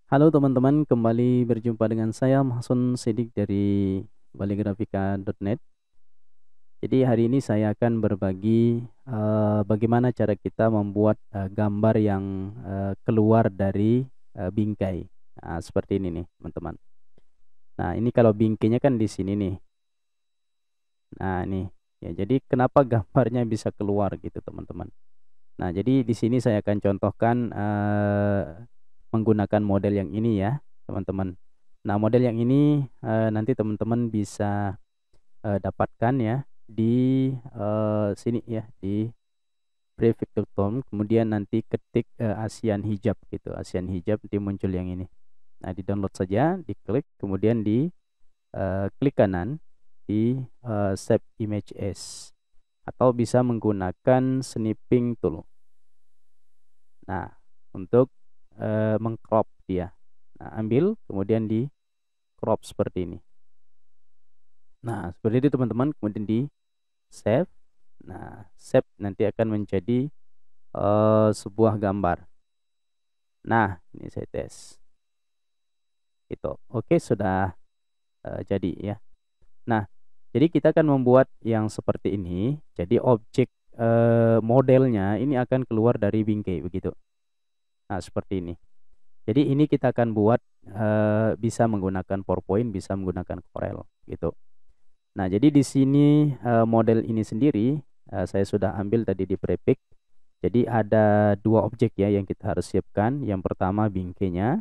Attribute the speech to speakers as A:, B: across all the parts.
A: Halo teman-teman, kembali berjumpa dengan saya Mahsun Sidik dari baligrafika.net. Jadi hari ini saya akan berbagi bagaimana cara kita membuat gambar yang keluar dari bingkai. Nah, seperti ini nih, teman-teman. Nah, ini kalau bingkainya kan di sini nih. Nah, ini ya. Jadi kenapa gambarnya bisa keluar gitu, teman-teman? Nah, jadi di sini saya akan contohkan menggunakan model yang ini ya, teman-teman. Nah, model yang ini nanti teman-teman bisa dapatkan ya di sini ya, di prefix.com, kemudian nanti ketik ASEAN hijab gitu, ASEAN hijab, nanti muncul yang ini. Nah, di-download saja, diklik, kemudian di klik kanan di save image as, atau bisa menggunakan snipping tool. Nah, untuk mengcrop dia. Nah, ambil kemudian di crop seperti ini. Nah, seperti itu teman-teman, kemudian di save. Nah, save nanti akan menjadi sebuah gambar. Nah, ini saya tes. Itu. Oke, sudah jadi ya. Nah, jadi kita akan membuat yang seperti ini. Jadi objek modelnya ini akan keluar dari bingkai begitu. Nah, seperti ini. Jadi ini kita akan buat bisa menggunakan PowerPoint, bisa menggunakan Corel gitu. Nah, jadi di sini model ini sendiri saya sudah ambil tadi di prefix. Jadi ada dua objek ya yang kita harus siapkan. Yang pertama bingkainya,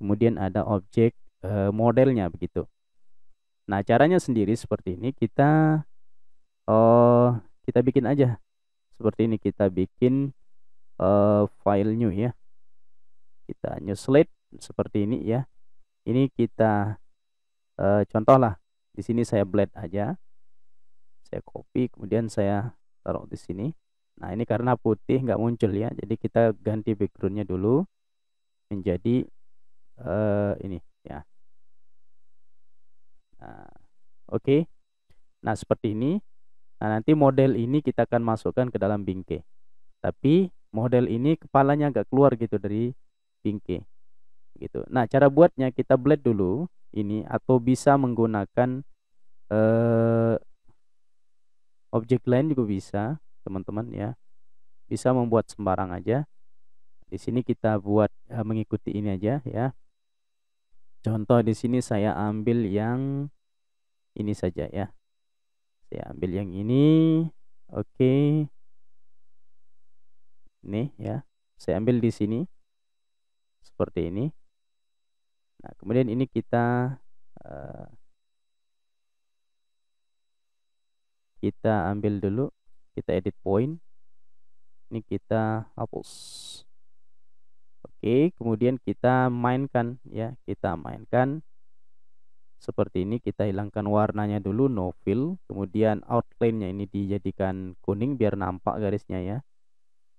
A: kemudian ada objek modelnya begitu. Nah, caranya sendiri seperti ini. Kita bikin aja seperti ini. Kita bikin file new ya. Kita new slide seperti ini ya. Ini kita contoh lah. Di sini saya blend aja. Saya copy, kemudian saya taruh di sini. Nah, ini karena putih nggak muncul ya. Jadi kita ganti backgroundnya dulu menjadi ini ya. Nah, oke. Nah, seperti ini. Nah, nanti model ini kita akan masukkan ke dalam bingkai. Tapi model ini kepalanya nggak keluar gitu dari bingkai. Gitu. Nah, cara buatnya kita blend dulu ini, atau bisa menggunakan objek lain juga bisa, teman-teman ya. Bisa membuat sembarang aja. Di sini kita buat mengikuti ini aja ya. Contoh di sini saya ambil yang ini saja ya. Saya ambil yang ini. Oke. Nih ya. Saya ambil di sini seperti ini. Nah, kemudian ini kita ambil dulu, kita edit point. Ini kita hapus. Oke, kemudian kita mainkan ya, kita mainkan seperti ini. Kita hilangkan warnanya dulu, no fill, kemudian outline-nya ini dijadikan kuning biar nampak garisnya ya.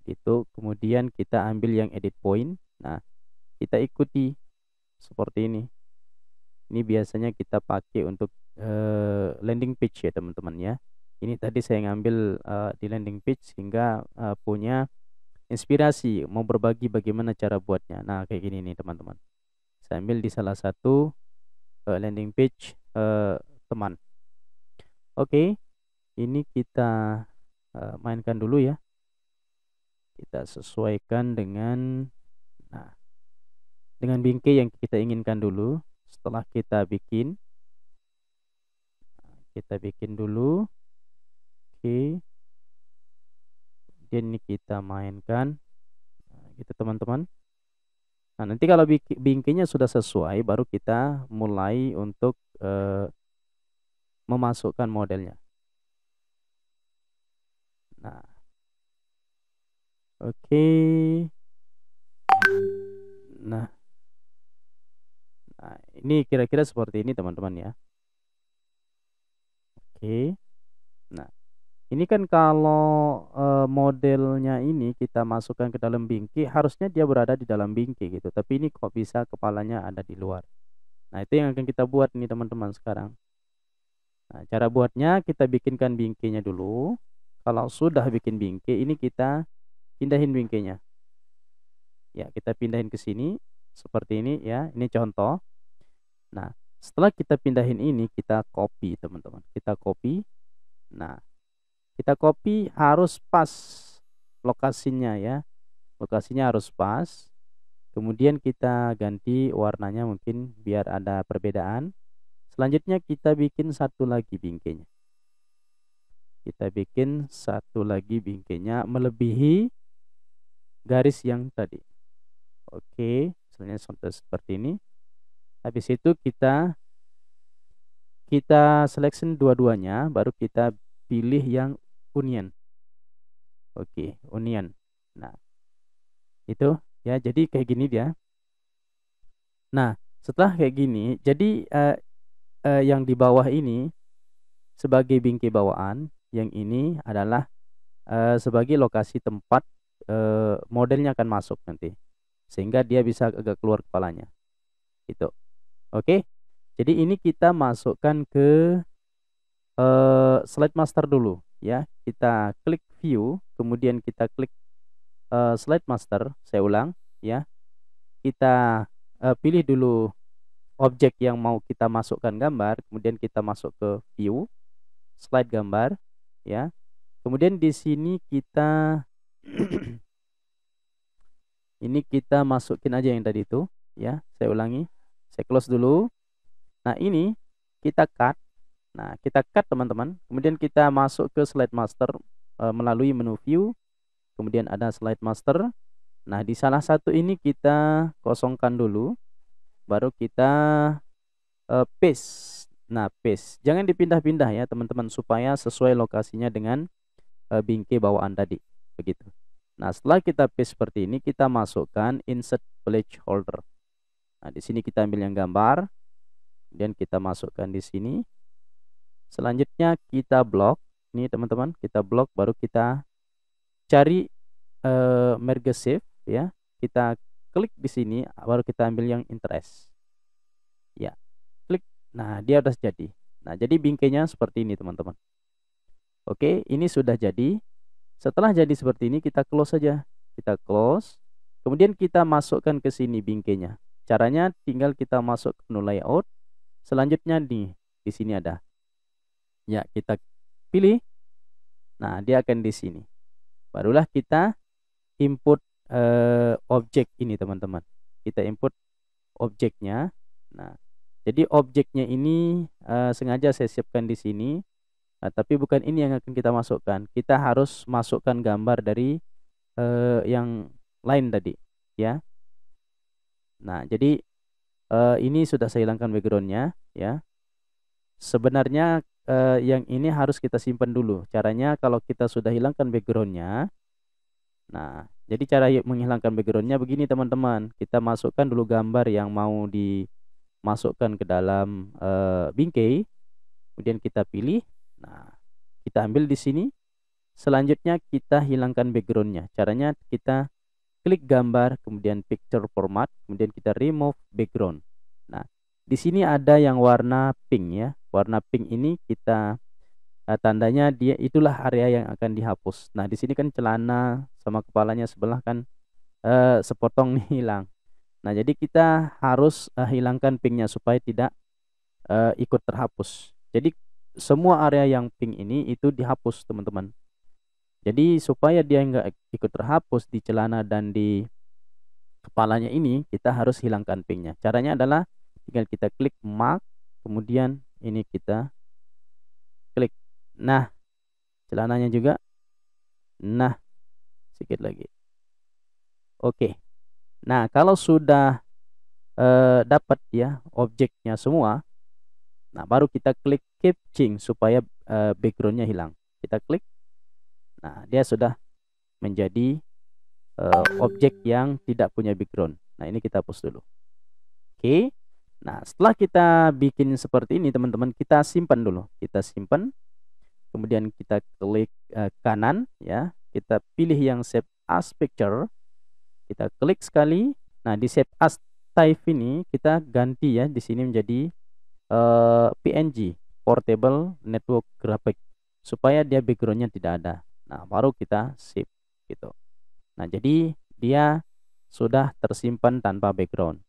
A: Itu kemudian kita ambil yang edit point. Nah, kita ikuti seperti ini. Ini biasanya kita pakai untuk landing page ya teman-teman ya. Ini tadi saya ngambil di landing page sehingga punya inspirasi mau berbagi bagaimana cara buatnya. Nah, kayak gini nih teman-teman. Saya ambil di salah satu landing page teman. Oke, ini kita mainkan dulu ya. Kita sesuaikan dengan bingkai yang kita inginkan dulu. Setelah kita bikin dulu. Oke, kemudian ini kita mainkan gitu teman-teman. Nah, nanti kalau bingkainya sudah sesuai, baru kita mulai untuk memasukkan modelnya. Nah, oke. Nah, ini kira-kira seperti ini teman-teman ya. Oke. Nah, ini kan kalau modelnya ini kita masukkan ke dalam bingkai, harusnya dia berada di dalam bingkai gitu. Tapi ini kok bisa kepalanya ada di luar. Nah, itu yang akan kita buat nih teman-teman sekarang. Nah, cara buatnya kita bikinkan bingkainya dulu. Kalau sudah bikin bingkai, ini kita pindahin bingkainya. Ya, kita pindahin ke sini. seperti ini ya. Ini contoh. Nah, setelah kita pindahin ini, kita copy teman-teman. Kita copy. Nah, kita copy harus pas lokasinya ya. Lokasinya harus pas. Kemudian kita ganti warnanya mungkin biar ada perbedaan. Selanjutnya kita bikin satu lagi bingkainya. Kita bikin satu lagi bingkainya melebihi garis yang tadi. Oke, misalnya seperti ini. Habis itu kita selection dua-duanya, baru kita pilih yang onion. Oke, onion. Nah, itu ya, jadi kayak gini dia. Nah, setelah kayak gini, jadi yang di bawah ini sebagai bingkai bawaan, yang ini adalah sebagai lokasi tempat modelnya akan masuk nanti, sehingga dia bisa agak keluar kepalanya. Itu. Oke. Jadi ini kita masukkan ke slide master dulu ya. Kita klik view, kemudian kita klik slide master. Saya ulang ya. Kita pilih dulu objek yang mau kita masukkan gambar, kemudian kita masuk ke view, slide gambar ya. Kemudian di sini kita ini kita masukin aja yang tadi itu ya. Saya ulangi. Saya close dulu. Nah, ini kita cut. Nah, kita cut teman-teman. Kemudian kita masuk ke slide master melalui menu view. Kemudian ada slide master. Nah, di salah satu ini kita kosongkan dulu. Baru kita paste. Nah, paste. Jangan dipindah-pindah ya teman-teman, supaya sesuai lokasinya dengan bingkai bawaan tadi. Begitu. Nah, setelah kita paste seperti ini, kita masukkan insert placeholder. Nah, di sini kita ambil yang gambar. Kemudian kita masukkan di sini. Selanjutnya kita blok. Ini teman-teman, kita blok, baru kita cari merge shape ya. Kita klik di sini, baru kita ambil yang interest. Ya, klik. Nah, dia udah jadi. Nah, jadi bingkainya seperti ini teman-teman. Oke, ini sudah jadi. Setelah jadi seperti ini, kita close saja. Kita close. Kemudian kita masukkan ke sini bingkainya. Caranya tinggal kita masuk ke menu layout. Selanjutnya di sini ada. Ya, kita pilih. Nah, dia akan di sini. Barulah kita input objek ini teman-teman. Kita input objeknya. Nah, jadi objeknya ini sengaja saya siapkan di sini. Tapi bukan ini yang akan kita masukkan. Kita harus masukkan gambar dari yang lain tadi, ya. Nah, jadi ini sudah saya hilangkan backgroundnya, ya. Sebenarnya yang ini harus kita simpan dulu. Caranya kalau kita sudah hilangkan backgroundnya, nah, jadi cara menghilangkan backgroundnya begini teman-teman. Kita masukkan dulu gambar yang mau dimasukkan ke dalam bingkai, kemudian kita pilih. Nah, kita ambil di sini. Selanjutnya kita hilangkan backgroundnya. Caranya kita klik gambar, kemudian picture format, kemudian kita remove background. Nah, di sini ada yang warna pink ya. Warna pink ini kita tandanya dia itulah area yang akan dihapus. Nah, di sini kan celana sama kepalanya sebelah kan sepotong nih hilang. Nah, jadi kita harus hilangkan pinknya supaya tidak ikut terhapus. Jadi semua area yang pink ini itu dihapus teman-teman. Jadi supaya dia nggak ikut terhapus di celana dan di kepalanya ini, kita harus hilangkan pinknya. Caranya adalah tinggal kita klik mark, kemudian ini kita klik. Nah, celananya juga. Nah, sedikit lagi. Oke. Nah, kalau sudah dapat ya objeknya semua, nah baru kita klik capturing supaya backgroundnya hilang. Kita klik. Nah, dia sudah menjadi objek yang tidak punya background. Nah, ini kita hapus dulu. Oke. Nah, setelah kita bikin seperti ini teman-teman, kita simpan dulu. Kita simpan. Kemudian kita klik kanan ya. Kita pilih yang save as picture. Kita klik sekali. Nah, di save as type ini kita ganti ya, di sini menjadi PNG, portable network graphic, supaya dia backgroundnya tidak ada. Nah, baru kita save gitu. Nah, jadi dia sudah tersimpan tanpa background.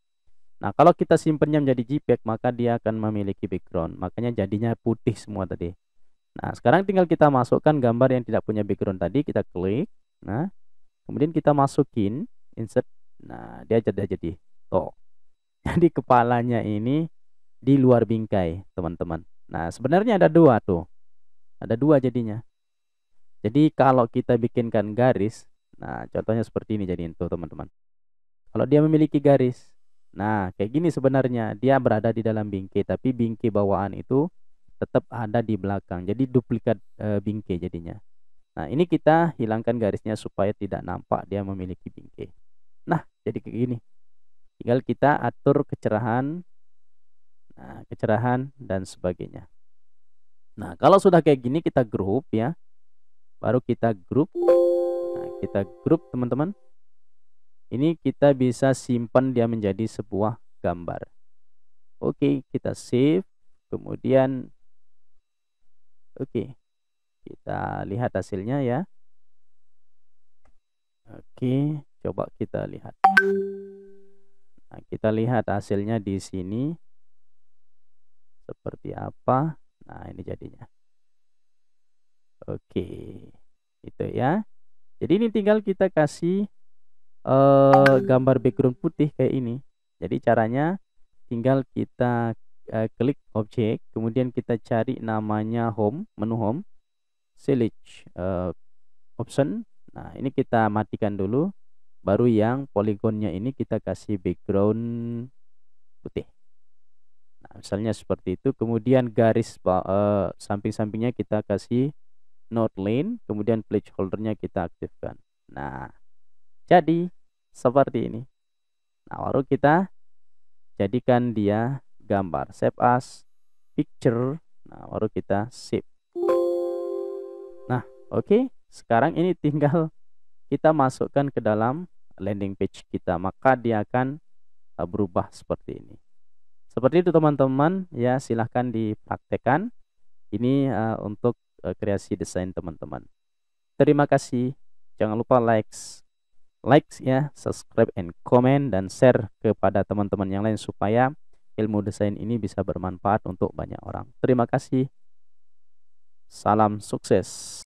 A: Nah, kalau kita simpannya menjadi JPEG, maka dia akan memiliki background. Makanya jadinya putih semua tadi. Nah, sekarang tinggal kita masukkan gambar yang tidak punya background tadi, kita klik. Nah, kemudian kita masukin insert. Nah, dia jadi oh. Jadi kepalanya ini di luar bingkai, teman-teman. Nah, sebenarnya ada dua tuh. Ada dua jadinya. Jadi kalau kita bikinkan garis, nah contohnya seperti ini jadiin tuh, teman-teman. Kalau dia memiliki garis, nah kayak gini sebenarnya dia berada di dalam bingkai, tapi bingkai bawaan itu tetap ada di belakang. Jadi duplikat bingkai jadinya. Nah, ini kita hilangkan garisnya supaya tidak nampak dia memiliki bingkai. Nah, jadi kayak gini. Tinggal kita atur kecerahan, nah, kecerahan dan sebagainya. Nah, kalau sudah kayak gini kita grup ya. Baru kita grup. Nah, kita grup teman-teman. Ini kita bisa simpan dia menjadi sebuah gambar. Oke, kita save. Kemudian oke. Kita lihat hasilnya ya. Oke, coba kita lihat. Nah, kita lihat hasilnya di sini seperti apa. Nah, ini jadinya. Oke, itu ya. Jadi ini tinggal kita kasih gambar background putih kayak ini. Jadi caranya tinggal kita klik objek, kemudian kita cari namanya home, menu home, select option. Nah, ini kita matikan dulu. Baru yang poligonnya ini kita kasih background putih. Nah, misalnya seperti itu. Kemudian garis samping-sampingnya kita kasih node line, kemudian placeholdernya kita aktifkan. Nah, jadi seperti ini. Nah, baru kita jadikan dia gambar, save as picture. Nah, baru kita save. Nah, oke. Sekarang ini tinggal kita masukkan ke dalam landing page kita, maka dia akan berubah seperti ini. Seperti itu teman-teman ya, silahkan dipraktekkan. Ini untuk kreasi desain teman-teman. Terima kasih. Jangan lupa like ya, subscribe and comment, dan share kepada teman-teman yang lain supaya ilmu desain ini bisa bermanfaat untuk banyak orang. Terima kasih. Salam sukses.